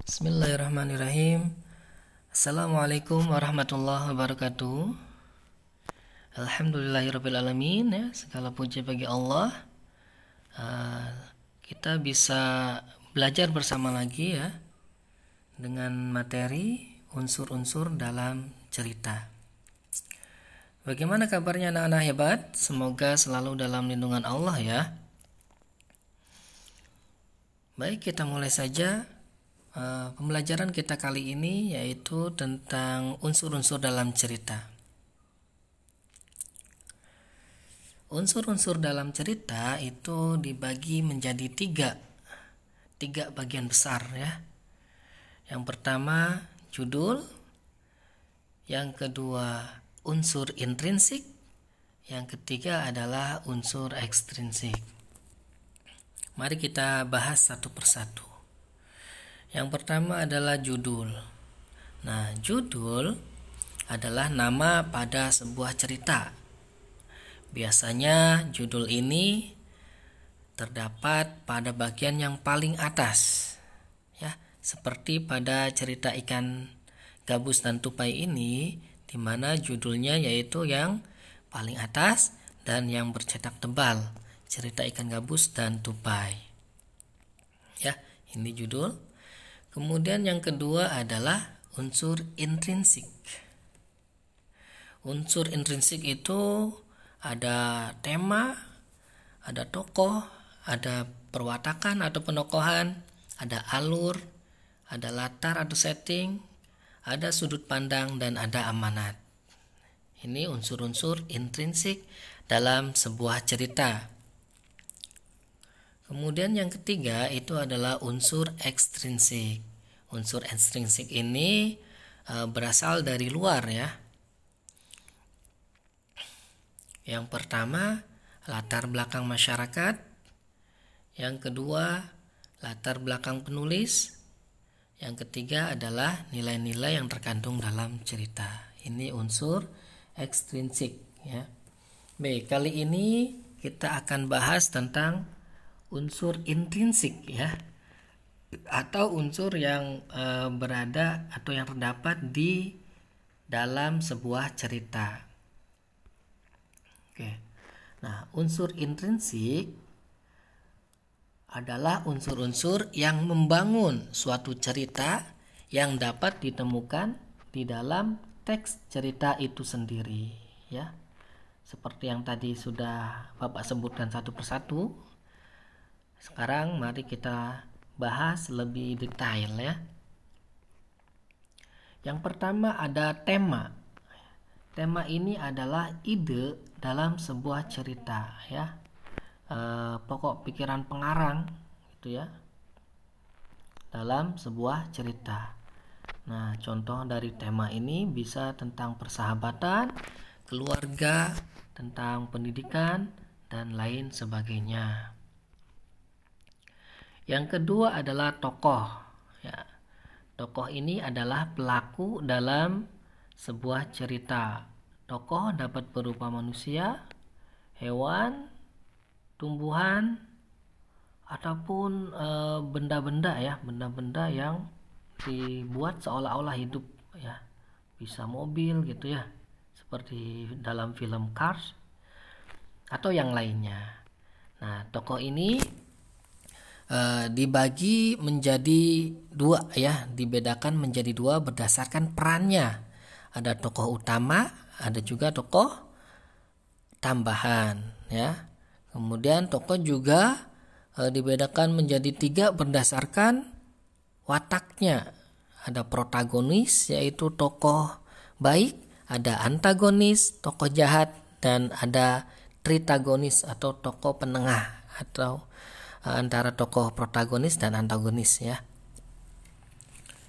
Bismillahirrahmanirrahim. Assalamualaikum warahmatullahi wabarakatuh. Alhamdulillahirrabbilalamin, ya, segala puji bagi Allah. Kita bisa belajar bersama lagi ya dengan materi unsur-unsur dalam cerita. Bagaimana kabarnya anak-anak hebat? Semoga selalu dalam lindungan Allah ya. Baik, kita mulai saja. Pembelajaran kita kali ini yaitu tentang unsur-unsur dalam cerita. Unsur-unsur dalam cerita itu dibagi menjadi tiga bagian besar ya. Yang pertama judul, yang kedua unsur intrinsik, yang ketiga adalah unsur ekstrinsik. Mari kita bahas satu persatu. Yang pertama adalah judul. Nah, judul adalah nama pada sebuah cerita. Biasanya judul ini terdapat pada bagian yang paling atas. Ya, seperti pada cerita ikan gabus dan tupai ini, di mana judulnya yaitu yang paling atas dan yang bercetak tebal, cerita ikan gabus dan tupai. Ya, ini judul. Kemudian yang kedua adalah unsur intrinsik. Unsur intrinsik itu ada tema, ada tokoh, ada perwatakan atau penokohan, ada alur, ada latar atau setting, ada sudut pandang, dan ada amanat. Ini unsur-unsur intrinsik dalam sebuah cerita. Kemudian yang ketiga itu adalah unsur ekstrinsik. Unsur ekstrinsik ini berasal dari luar ya. Yang pertama latar belakang masyarakat. Yang kedua latar belakang penulis. Yang ketiga adalah nilai-nilai yang terkandung dalam cerita. Ini unsur ekstrinsik ya. Baik, kali ini kita akan bahas tentang unsur intrinsik ya, atau unsur yang berada atau yang terdapat di dalam sebuah cerita. Oke. Nah, unsur intrinsik adalah unsur-unsur yang membangun suatu cerita yang dapat ditemukan di dalam teks cerita itu sendiri ya. Seperti yang tadi sudah Bapak sebutkan satu persatu. Sekarang mari kita bahas lebih detail ya. Yang pertama ada tema. Tema ini adalah ide dalam sebuah cerita ya. Pokok pikiran pengarang gitu ya dalam sebuah cerita. Nah, contoh dari tema ini bisa tentang persahabatan, keluarga, tentang pendidikan, dan lain sebagainya. Yang kedua adalah tokoh. Ya, tokoh ini adalah pelaku dalam sebuah cerita. Tokoh dapat berupa manusia, hewan, tumbuhan, ataupun benda-benda ya, benda-benda yang dibuat seolah-olah hidup ya. Bisa mobil gitu ya, seperti dalam film Cars atau yang lainnya. Nah, tokoh ini dibagi menjadi dua ya, dibedakan menjadi dua berdasarkan perannya. Ada tokoh utama, ada juga tokoh tambahan ya. Kemudian tokoh juga dibedakan menjadi tiga berdasarkan wataknya. Ada protagonis yaitu tokoh baik, ada antagonis tokoh jahat, dan ada tritagonis atau tokoh penengah atau antara tokoh protagonis dan antagonis ya.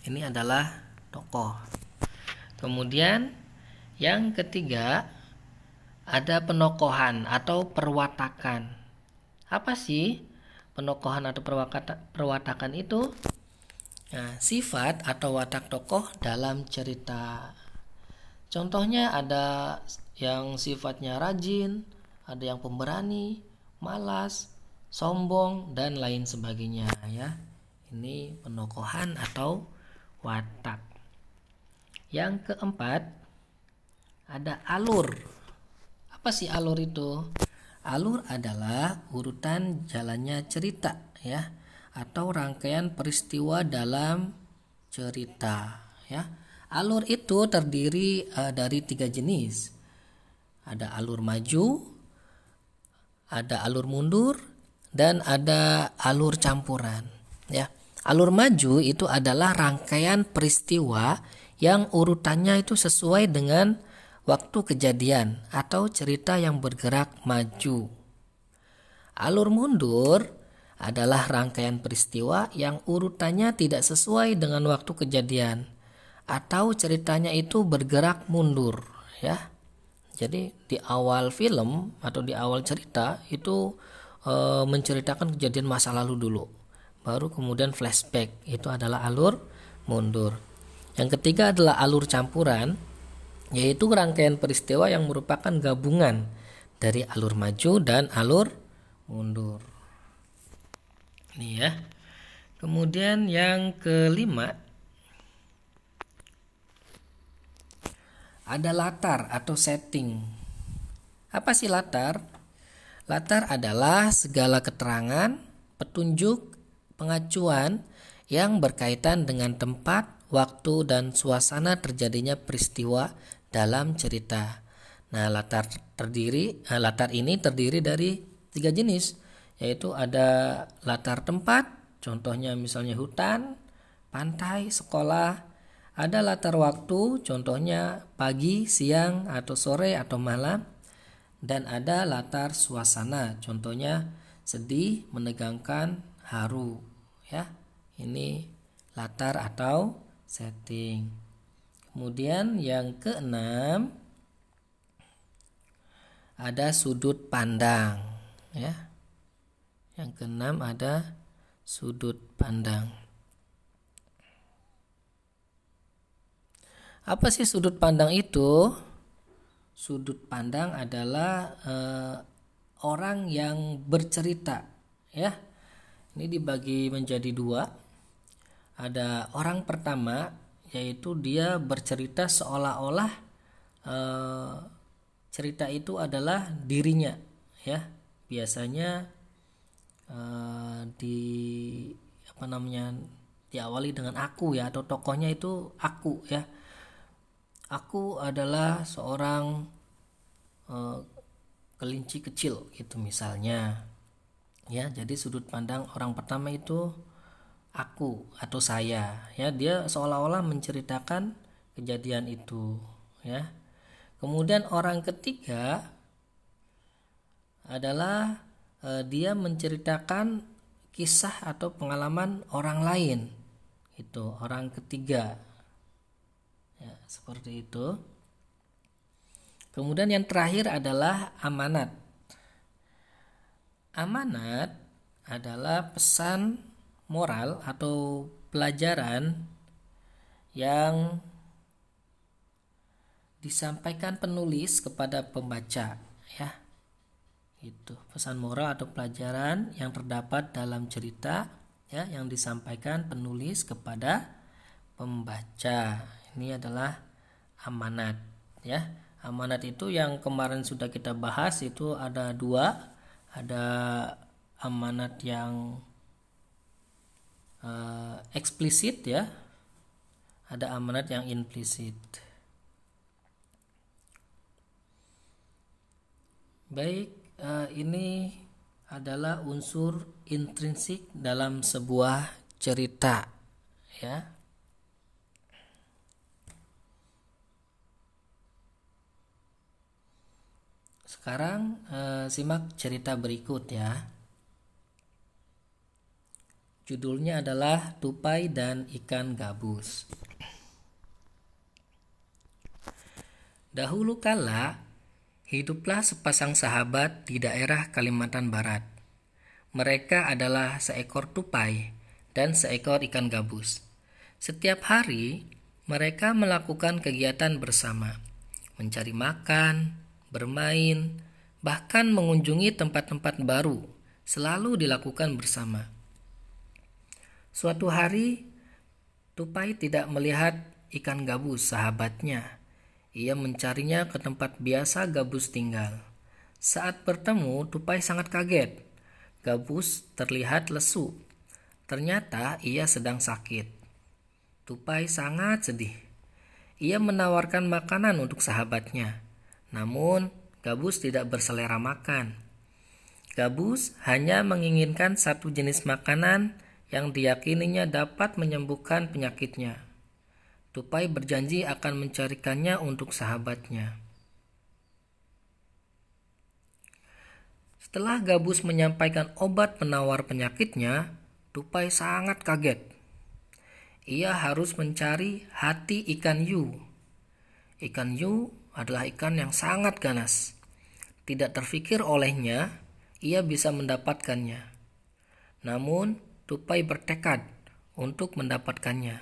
Ini adalah tokoh. Kemudian yang ketiga ada penokohan atau perwatakan. Apa sih penokohan atau perwatakan itu? Nah, sifat atau watak tokoh dalam cerita. Contohnya ada yang sifatnya rajin, ada yang pemberani, malas, sombong, dan lain sebagainya ya. Ini penokohan atau watak. Yang keempat, ada alur. Apa sih alur itu? Alur adalah urutan jalannya cerita, ya, atau rangkaian peristiwa dalam cerita, ya. Alur itu terdiri dari 3 jenis. Ada alur maju, ada alur mundur, dan ada alur campuran, ya. Alur maju itu adalah rangkaian peristiwa yang urutannya itu sesuai dengan waktu kejadian atau cerita yang bergerak maju. Alur mundur adalah rangkaian peristiwa yang urutannya tidak sesuai dengan waktu kejadian atau ceritanya itu bergerak mundur, ya. Jadi di awal film atau di awal cerita itu menceritakan kejadian masa lalu dulu, baru kemudian flashback, itu adalah alur mundur. Yang ketiga adalah alur campuran, yaitu rangkaian peristiwa yang merupakan gabungan dari alur maju dan alur mundur. Ini ya. Kemudian yang kelima, ada latar atau setting. Apa sih latar? Latar adalah segala keterangan, petunjuk, pengacuan yang berkaitan dengan tempat, waktu, dan suasana terjadinya peristiwa dalam cerita. Nah, latar ini terdiri dari 3 jenis, yaitu ada latar tempat, contohnya misalnya hutan, pantai, sekolah. Ada latar waktu, contohnya pagi, siang, atau sore, atau malam. Dan ada latar suasana, contohnya sedih, menegangkan, haru, ya. Ini latar atau setting. Kemudian yang keenam, ada sudut pandang, ya. Yang keenam ada sudut pandang. Apa sih sudut pandang itu? Sudut pandang adalah orang yang bercerita, ya. Ini dibagi menjadi 2. Ada orang pertama, yaitu dia bercerita seolah-olah cerita itu adalah dirinya, ya. Biasanya diawali dengan aku, ya, atau tokohnya itu aku, ya. Aku adalah seorang kelinci kecil, gitu misalnya, ya. Jadi sudut pandang orang pertama itu aku atau saya, ya. Dia seolah-olah menceritakan kejadian itu, ya. Kemudian orang ketiga adalah dia menceritakan kisah atau pengalaman orang lain, itu orang ketiga, ya, seperti itu. Kemudian yang terakhir adalah amanat. Amanat adalah pesan moral atau pelajaran yang disampaikan penulis kepada pembaca, ya. Itu pesan moral atau pelajaran yang terdapat dalam cerita, ya, yang disampaikan penulis kepada pembaca. Ini adalah amanat, ya. Amanat itu yang kemarin sudah kita bahas, itu ada 2. Ada amanat yang eksplisit, ya. Ada amanat yang implisit. Baik, ini adalah unsur intrinsik dalam sebuah cerita, ya. Sekarang simak cerita berikut, ya. Judulnya adalah Tupai dan Ikan Gabus. Dahulu kala hiduplah sepasang sahabat di daerah Kalimantan Barat. Mereka adalah seekor tupai dan seekor ikan gabus. Setiap hari mereka melakukan kegiatan bersama, mencari makan, bermain, bahkan mengunjungi tempat-tempat baru, selalu dilakukan bersama. Suatu hari, tupai tidak melihat ikan gabus sahabatnya. Ia mencarinya ke tempat biasa gabus tinggal. Saat bertemu, tupai sangat kaget. Gabus terlihat lesu. Ternyata ia sedang sakit. Tupai sangat sedih. Ia menawarkan makanan untuk sahabatnya. Namun, gabus tidak berselera makan. Gabus hanya menginginkan satu jenis makanan yang diyakininya dapat menyembuhkan penyakitnya. Tupai berjanji akan mencarikannya untuk sahabatnya. Setelah gabus menyampaikan obat penawar penyakitnya, tupai sangat kaget. Ia harus mencari hati ikan hiu. Ikan hiu adalah ikan yang sangat ganas. Tidak terfikir olehnya, ia bisa mendapatkannya. Namun, tupai bertekad untuk mendapatkannya.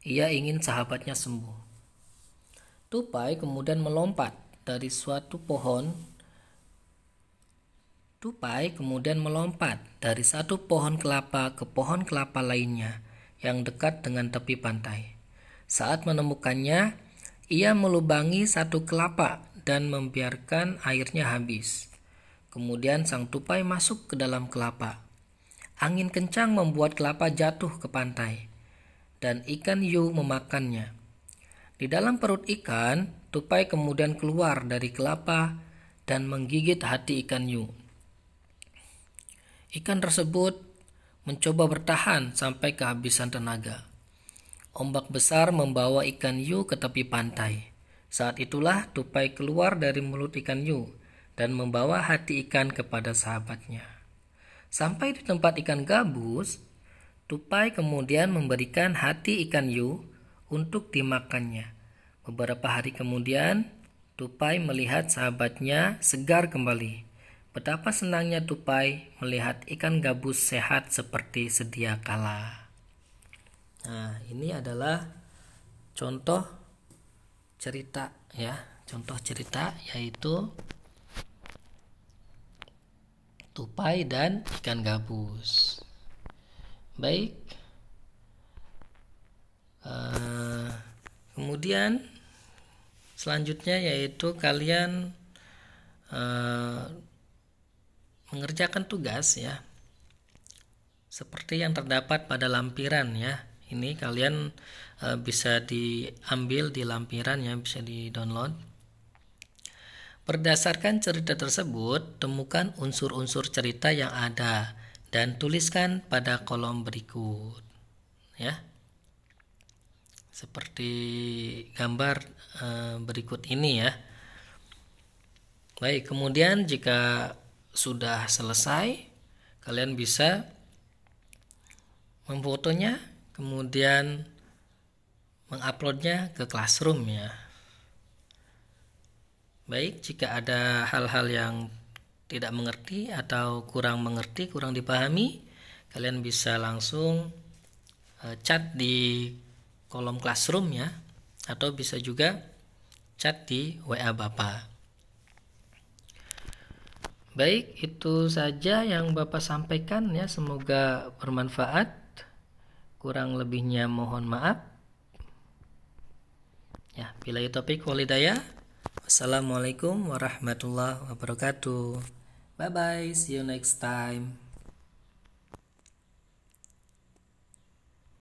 Ia ingin sahabatnya sembuh. Tupai kemudian melompat dari satu pohon. Tupai kemudian melompat dari satu pohon kelapa ke pohon kelapa lainnya yang dekat dengan tepi pantai. Saat menemukannya, ia melubangi satu kelapa dan membiarkan airnya habis. Kemudian sang tupai masuk ke dalam kelapa. Angin kencang membuat kelapa jatuh ke pantai, dan ikan hiu memakannya. Di dalam perut ikan, tupai kemudian keluar dari kelapa dan menggigit hati ikan hiu. Ikan tersebut mencoba bertahan sampai kehabisan tenaga. Ombak besar membawa ikan hiu ke tepi pantai. Saat itulah tupai keluar dari mulut ikan hiu dan membawa hati ikan kepada sahabatnya. Sampai di tempat ikan gabus, tupai kemudian memberikan hati ikan hiu untuk dimakannya. Beberapa hari kemudian, tupai melihat sahabatnya segar kembali. Betapa senangnya tupai melihat ikan gabus sehat seperti sedia kala. Nah, ini adalah contoh cerita ya. Contoh cerita yaitu tupai dan ikan gabus. Baik. Kemudian selanjutnya yaitu kalian mengerjakan tugas ya. Seperti yang terdapat pada lampiran ya. Ini kalian bisa diambil di lampiran ya, bisa di-download. Berdasarkan cerita tersebut, temukan unsur-unsur cerita yang ada dan tuliskan pada kolom berikut. Ya. Seperti gambar berikut ini ya. Baik, kemudian jika sudah selesai, kalian bisa memfotonya, kemudian menguploadnya ke Classroom ya. Baik, jika ada hal-hal yang tidak mengerti atau kurang mengerti, kurang dipahami, kalian bisa langsung chat di kolom Classroom ya, atau bisa juga chat di WA Bapak. Baik, itu saja yang Bapak sampaikan ya, semoga bermanfaat. Kurang lebihnya mohon maaf. Ya, billahi taufiq wal hidayah. Assalamualaikum warahmatullahi wabarakatuh. Bye bye, see you next time.